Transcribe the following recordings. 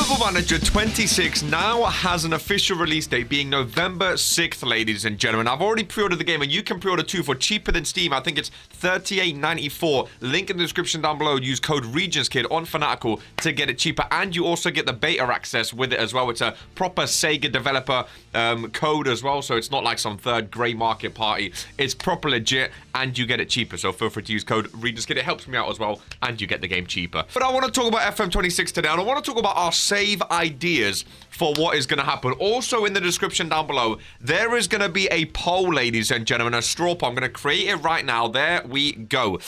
Football Manager 26 now has an official release date being November 6th, ladies and gentlemen. I've already pre-ordered the game, and you can pre-order too for cheaper than Steam. I think it's $38.94. Link in the description down below. Use code REGENTSKID on Fanatical to get it cheaper, and you also get the beta access with it as well. It's a proper Sega developer code as well, so it's not like some third grey market party. It's proper legit, and you get it cheaper, so feel free to use code REGENTSKID. It helps me out as well, and you get the game cheaper. But I want to talk about FM26 today, and I want to talk about our save ideas for what is going to happen. Also in the description down below, there is going to be a poll, ladies and gentlemen, a straw poll. I'm going to create it right now. There we go.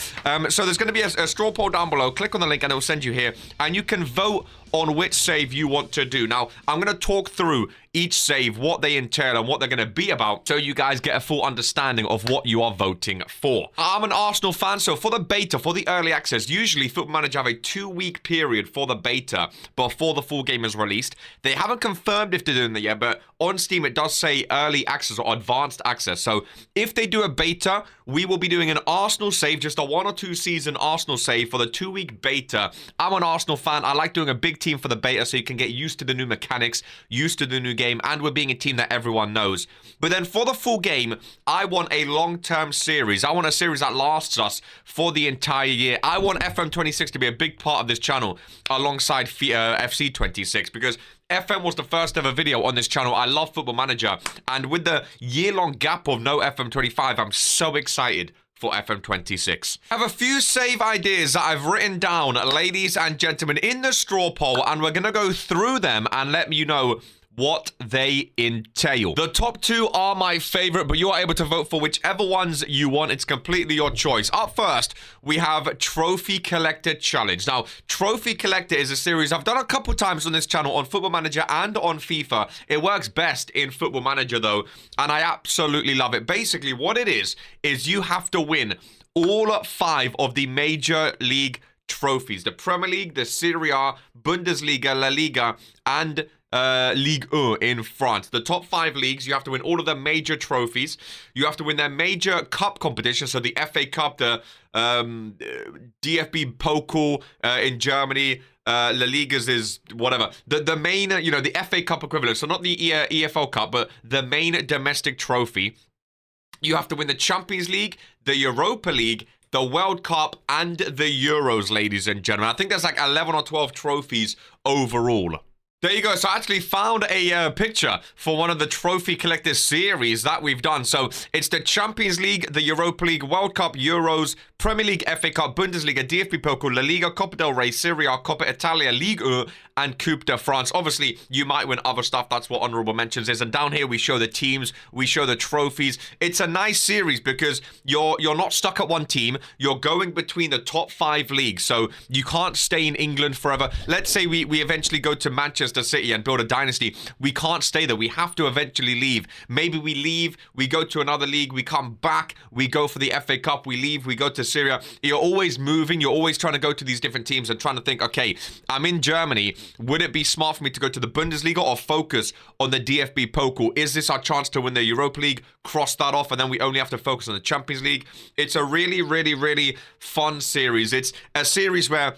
So there's going to be a straw poll down below. Click on the link and it will send you here, and you can vote on which save you want to do. Now, I'm going to talk through each save, what they entail and what they're going to be about, so you guys get a full understanding of what you are voting for. I'm an Arsenal fan, so for the beta, for the early access, usually Football Manager have a 2-week period for the beta before the full game is released. They haven't confirmed if they're doing that yet, but on Steam it does say early access or advanced access. So if they do a beta, we will be doing an Arsenal save, just a 1 or 2 season Arsenal save for the 2-week beta. I'm an Arsenal fan. I like doing a big team for the beta so you can get used to the new mechanics, used to the new game, and we're being a team that everyone knows. But then for the full game, I want a long-term series. I want a series that lasts us for the entire year. I want FM26 to be a big part of this channel alongside FC26, because FM was the first ever video on this channel. I love Football Manager, and with the year-long gap of no FM25, I'm so excited for FM26. I have a few save ideas that I've written down, ladies and gentlemen, in the straw poll, and we're going to go through them and let you know what they entail. The top 2 are my favorite, but you are able to vote for whichever ones you want. It's completely your choice. Up first, we have Trophy Collector Challenge. Now, Trophy Collector is a series I've done a couple times on this channel, on Football Manager and on FIFA. It works best in Football Manager though, and I absolutely love it. Basically, what it is you have to win all 5 of the major league trophies. The Premier League, the Serie A, Bundesliga, La Liga, and Ligue 1 in France. The top 5 leagues, you have to win all of their major trophies. You have to win their major cup competitions, so the FA Cup, the DFB Pokal in Germany, La Liga's is whatever. The main, the FA Cup equivalent, so not the EFL Cup, but the main domestic trophy. You have to win the Champions League, the Europa League, the World Cup, and the Euros, ladies and gentlemen. I think there's like 11 or 12 trophies overall. There you go. So I actually found a picture for one of the Trophy Collector series that we've done. So it's the Champions League, the Europa League, World Cup, Euros, Premier League, FA Cup, Bundesliga, DFB Pokal, La Liga, Coppa del Rey, Serie A, Coppa Italia, Ligue 1, and Coupe de France. Obviously, you might win other stuff. That's what honorable mentions is. And down here, we show the teams, we show the trophies. It's a nice series because you're not stuck at one team. You're going between the top 5 leagues. So you can't stay in England forever. Let's say we eventually go to Manchester City and build a dynasty. We can't stay there. We have to eventually leave. Maybe we leave, we go to another league, we come back, we go for the FA Cup, we leave, we go to Syria. You're always moving. You're always trying to go to these different teams and trying to think, okay, I'm in Germany. Would it be smart for me to go to the Bundesliga or focus on the DFB Pokal? Is this our chance to win the Europa League? Cross that off, and then we only have to focus on the Champions League. It's a really, really, really fun series. It's a series where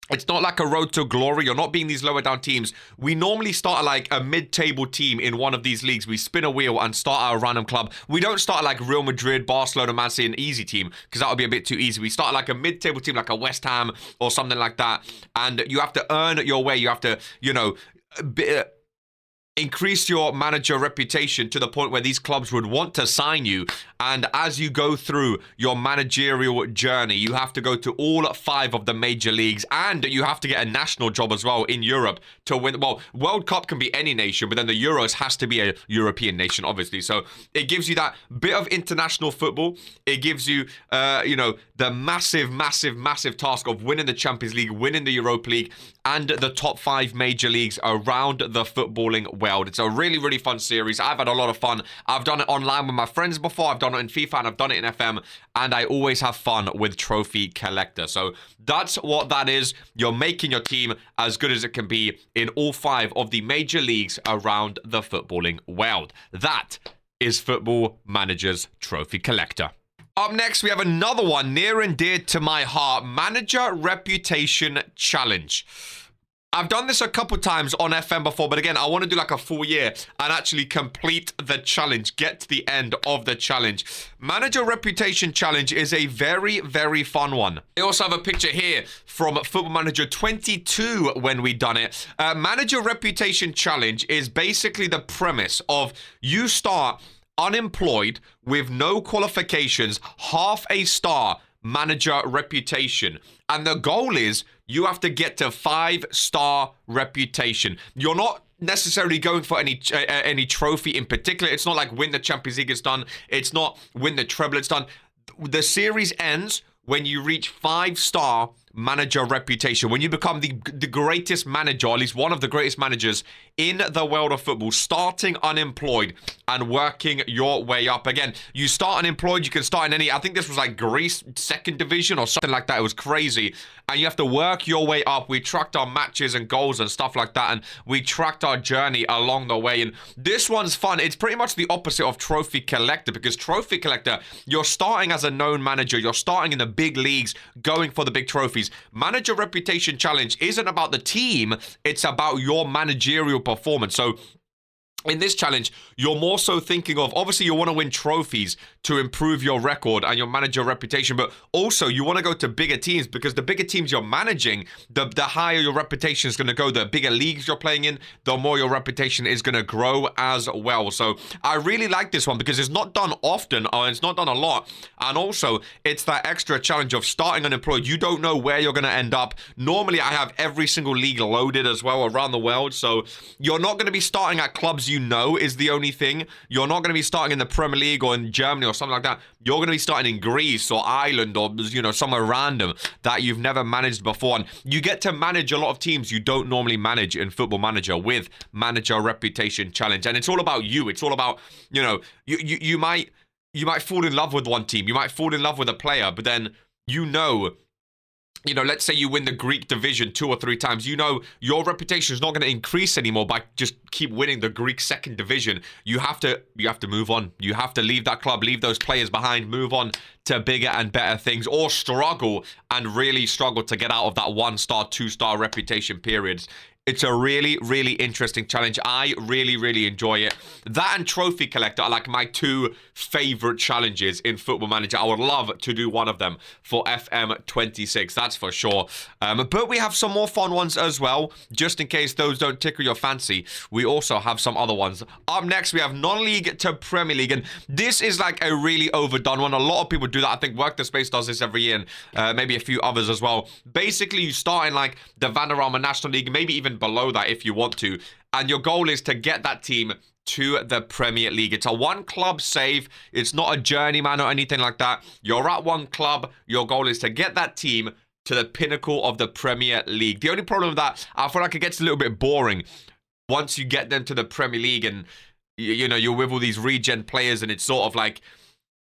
it's not like a road to glory. You're not being these lower down teams. We normally start like a mid-table team in one of these leagues. We spin a wheel and start at a random club. We don't start like Real Madrid, Barcelona, Man City, an easy team, because that would be a bit too easy. We start like a mid-table team, like a West Ham or something like that. And you have to earn your way. You have to, increase your manager reputation to the point where these clubs would want to sign you. And as you go through your managerial journey, you have to go to all 5 of the major leagues, and you have to get a national job as well in Europe to win. Well, World Cup can be any nation, but then the Euros has to be a European nation, obviously. So it gives you that bit of international football. It gives you, the massive, massive, massive task of winning the Champions League, winning the Europa League, and the top 5 major leagues around the footballing world. It's a really, really fun series. I've had a lot of fun. I've done it online with my friends before. I've done it in FIFA and I've done it in FM, and I always have fun with Trophy Collector. So that's what that is. You're making your team as good as it can be in all 5 of the major leagues around the footballing world. That is Football Manager's Trophy Collector. Up next, we have another one near and dear to my heart, Manager Reputation Challenge. I've done this a couple times on FM before, but again, I want to do like a full year and actually complete the challenge, get to the end of the challenge. Manager Reputation Challenge is a very, very fun one. I also have a picture here from Football Manager 22 when we done it. Manager Reputation Challenge is basically the premise of you start unemployed with no qualifications, half a star manager reputation. And the goal is you have to get to 5-star reputation. You're not necessarily going for any trophy in particular. It's not like win the Champions League, it's done. It's not win the treble, it's done. The series ends when you reach 5-star manager reputation, when you become the greatest manager, or at least one of the greatest managers in the world of football, starting unemployed and working your way up. Again, you start unemployed, you can start in any, I think this was like Greece, second division or something like that. It was crazy. And you have to work your way up. We tracked our matches and goals and stuff like that, and we tracked our journey along the way. And this one's fun. It's pretty much the opposite of Trophy Collector, because Trophy Collector, you're starting as a known manager. You're starting in the big leagues, going for the big trophies. Manager Reputation Challenge isn't about the team. It's about your managerial performance. So in this challenge, you're more so thinking of, obviously you want to win trophies to improve your record and your manager reputation, but also you want to go to bigger teams, because the bigger teams you're managing, the higher your reputation is going to go. The bigger leagues you're playing in, the more your reputation is going to grow as well. So I really like this one because it's not done often, or it's not done a lot. And also it's that extra challenge of starting unemployed. You don't know where you're going to end up. Normally I have every single league loaded as well around the world. So you're not going to be starting at clubs you know is the only thing. You're not going to be starting in the Premier League or in Germany or something like that. You're going to be starting in Greece or Ireland or, you know, somewhere random that you've never managed before. And you get to manage a lot of teams you don't normally manage in Football Manager with Manager Reputation Challenge. And it's all about you. It's all about, you know, you might fall in love with one team. You might fall in love with a player, but then you know, let's say you win the Greek division 2 or 3 times. You know your reputation is not going to increase anymore by just keep winning the Greek second division. You have to move on. You have to leave that club, leave those players behind, move on to bigger and better things, or struggle and really struggle to get out of that 1-star, 2-star reputation periods. It's a really, really interesting challenge. I really, really enjoy it. That and Trophy Collector are like my 2 favorite challenges in Football Manager. I would love to do one of them for FM26, that's for sure. But we have some more fun ones as well, just in case those don't tickle your fancy. We also have some other ones. Up next, we have non-league to Premier League, and this is like a really overdone one. A lot of people do that. I think Work the Space does this every year, and maybe a few others as well. Basically, you start in like the Vanarama National League, maybe even below that if you want to, and your goal is to get that team to the Premier League. It's a 1-club save. It's not a journeyman or anything like that. You're at 1 club. Your goal is to get that team to the pinnacle of the Premier League. The only problem with that, I feel like it gets a little bit boring once you get them to the Premier League, and you know, you're with all these regen players, and it's sort of like,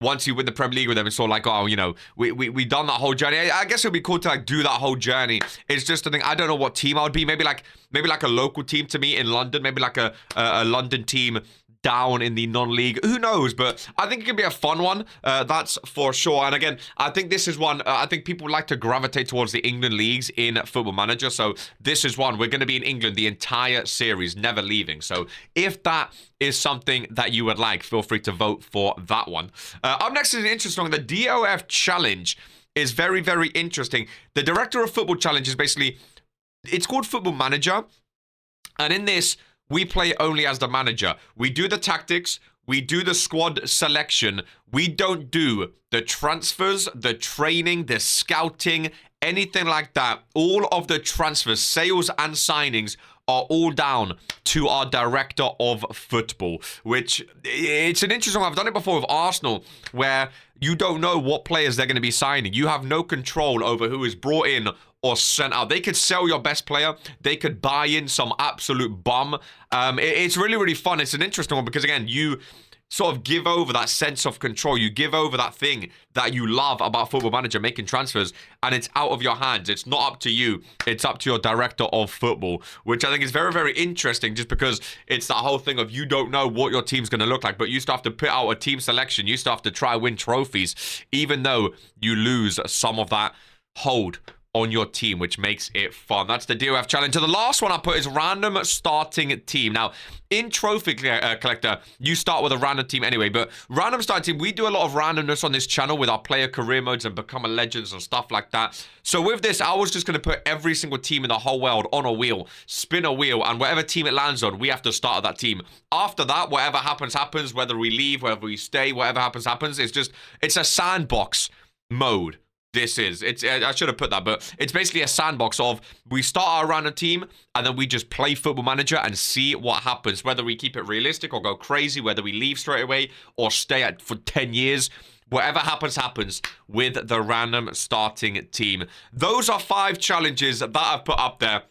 once you win the Premier League with them, it's sort of like, oh, you know, we done that whole journey. I guess it would be cool to like do that whole journey. It's just a thing. I don't know what team I would be. Maybe like a local team to me in London. Maybe like a London team down in the non-league. Who knows? But I think it could be a fun one. That's for sure. And again, I think this is one, I think people like to gravitate towards the England leagues in Football Manager. So this is one. We're going to be in England the entire series, never leaving. So if that is something that you would like, feel free to vote for that one. Up next is an interesting one. The DOF Challenge is very, very interesting. The Director of Football Challenge is basically, it's called Football Manager. And in this, we play only as the manager. We do the tactics. We do the squad selection. We don't do the transfers, the training, the scouting, anything like that. All of the transfers, sales and signings are all down to our director of football, which it's an interesting one. I've done it before with Arsenal, where you don't know what players they're going to be signing. You have no control over who is brought in or sent out. They could sell your best player. They could buy in some absolute bum. It's really, really fun. It's an interesting one because, again, you sort of give over that sense of control. You give over that thing that you love about Football Manager, making transfers, and it's out of your hands. It's not up to you. It's up to your director of football, which I think is very, very interesting just because it's that whole thing of you don't know what your team's going to look like, but you still have to put out a team selection. You still have to try win trophies, even though you lose some of that hold on your team, which makes it fun. That's the DOF challenge. And the last one I put is random starting team. Now, in Trophy Collector, you start with a random team anyway, but random starting team, we do a lot of randomness on this channel with our player career modes and become a legends and stuff like that. So with this, I was just going to put every single team in the whole world on a wheel, spin a wheel, and whatever team it lands on, we have to start at that team. After that, whatever happens, happens. Whether we leave, whether we stay, whatever happens, happens. It's a sandbox mode. This is, I should have put that, but it's basically a sandbox of we start our random team and then we just play Football Manager and see what happens, whether we keep it realistic or go crazy, whether we leave straight away or stay for 10 years. Whatever happens, happens with the random starting team. Those are 5 challenges that I've put up there.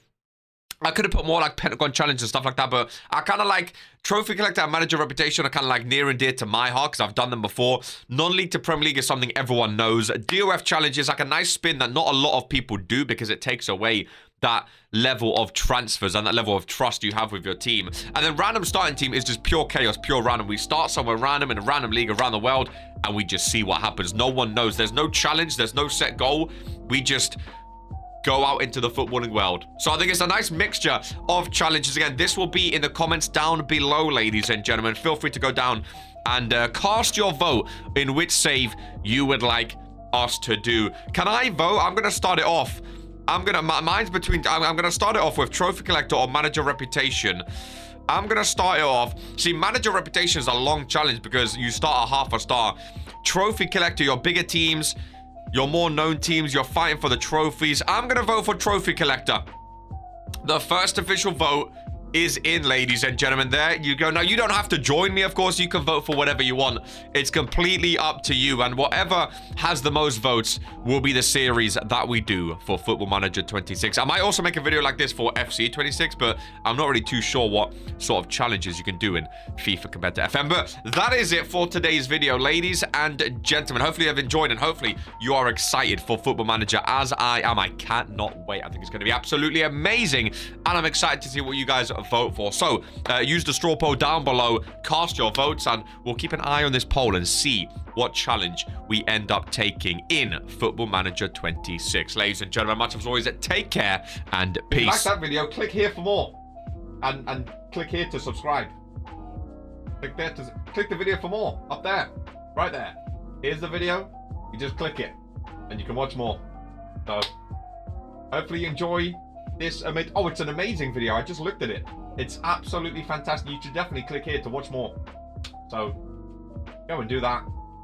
I could have put more like Pentagon challenge and stuff like that, but I kind of like Trophy Collector and Manager Reputation are kind of like near and dear to my heart because I've done them before. Non-League to Premier League is something everyone knows. DOF challenge is like a nice spin that not a lot of people do because it takes away that level of transfers and that level of trust you have with your team. And then random starting team is just pure chaos, pure random. We start somewhere random in a random league around the world and we just see what happens. No one knows. There's no challenge. There's no set goal. We just go out into the footballing world. So I think it's a nice mixture of challenges. Again, this will be in the comments down below, ladies and gentlemen. Feel free to go down and cast your vote in which save you would like us to do. Can I vote? I'm going to start it off. Mine's between, I'm going to start it off with Trophy Collector or Manager Reputation. I'm going to start it off. See, Manager Reputation is a long challenge because you start at half a star. Trophy Collector, your bigger teams, your more known teams, you're fighting for the trophies. I'm going to vote for Trophy Collector. The first official vote is in, ladies and gentlemen. There you go. Now, you don't have to join me, of course. You can vote for whatever you want. It's completely up to you. And whatever has the most votes will be the series that we do for Football Manager 26. I might also make a video like this for FC 26, but I'm not really too sure what sort of challenges you can do in FIFA compared to FM. But that is it for today's video, ladies and gentlemen. Hopefully you have enjoyed and hopefully you are excited for Football Manager as I am. I cannot wait. I think it's going to be absolutely amazing. And I'm excited to see what you guys vote for. So use the straw poll down below, cast your votes, and we'll keep an eye on this poll and see what challenge we end up taking in Football Manager 26. Ladies and gentlemen, much as always, take care and peace. If you like that video, click here for more and click here to subscribe. Click there to click the video for more up there, right there. Here's the video. You just click it and you can watch more. So hopefully you enjoy this. Oh, it's an amazing video. I just looked at it. It's absolutely fantastic. You should definitely click here to watch more. So go and do that.